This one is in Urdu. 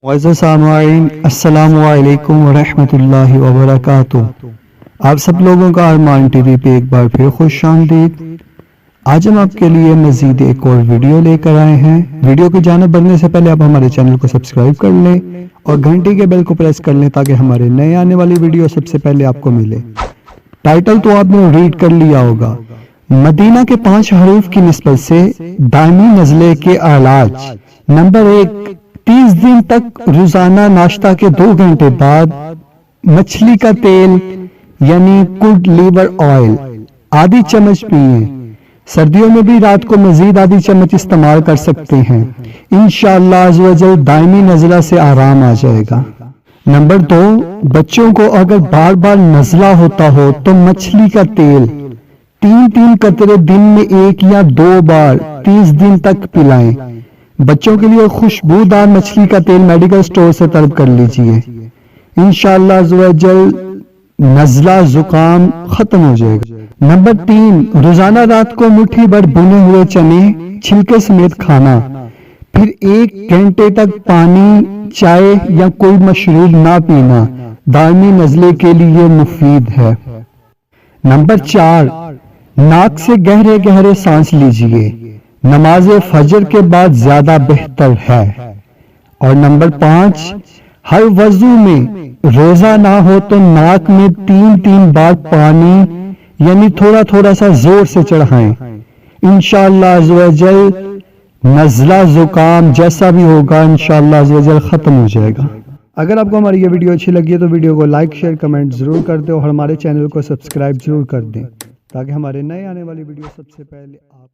معزز سامعین، السلام علیکم ورحمۃ اللہ وبرکاتہ۔ آپ سب لوگوں کا ارمان ٹی وی پہ ایک بار پھر خوش آمدید۔ آج ہم آپ کے لیے مزید ایک اور ویڈیو لے کر آئے ہیں۔ ویڈیو کی جانب بڑھنے سے پہلے آپ ہمارے چینل کو سبسکرائب کر لیں اور گھنٹی کے بیل کو پریس کر لیں تاکہ ہمارے نئے آنے والی ویڈیو سب سے پہلے آپ کو ملے۔ ٹائٹل تو آپ نے ریڈ کر لیا ہوگا، مدینہ کے 5 حروف کی نسبت سے دائمی نزلے کے علاج۔ نمبر 1، 30 دن تک روزانہ ناشتہ کے 2 گھنٹے بعد مچھلی کا تیل یعنی کڈ لیور آئل آدھی چمچ پئیں۔ سردیوں میں بھی رات کو مزید آدھی چمچ استعمال کر سکتے ہیں۔ انشاءاللہ عز و جل دائمی نزلہ سے آرام آ جائے گا۔ نمبر 2، بچوں کو اگر بار بار نزلہ ہوتا ہو تو مچھلی کا تیل 3 قطرے دن میں 1 یا 2 بار 30 دن تک پلائیں۔ بچوں کے لیے خوشبودار مچھلی کا تیل میڈیکل سٹور سے طلب کر لیجئے۔ انشاءاللہ عز و جل نزلہ زکام ختم ہو جائے گا۔ نمبر 3، روزانہ رات کو مٹھی بھر بھنے ہوئے چنے چھلکے سمیت کھانا، پھر 1 گھنٹے تک پانی، چائے یا کوئی مشروب نہ پینا دائمی نزلے کے لیے مفید ہے۔ نمبر 4، ناک سے گہرے گہرے سانس لیجئے، نماز فجر کے بعد زیادہ بہتر ہے۔ اور نمبر 5، ہر وضو میں روزہ نہ ہو تو ناک میں 3 بار پانی یعنی تھوڑا سا زور سے چڑھائیں۔ انشاءاللہ عز و جل نزلہ زکام جیسا بھی ہوگا انشاءاللہ عز و جل ختم ہو جائے گا۔ اگر آپ کو ہماری یہ ویڈیو اچھی لگی ہے تو ویڈیو کو لائک، شیئر، کمنٹ ضرور کر دیں اور ہمارے چینل کو سبسکرائب ضرور کر دیں تاکہ ہمارے نئے آنے والی ویڈیو سب سے پہلے آپ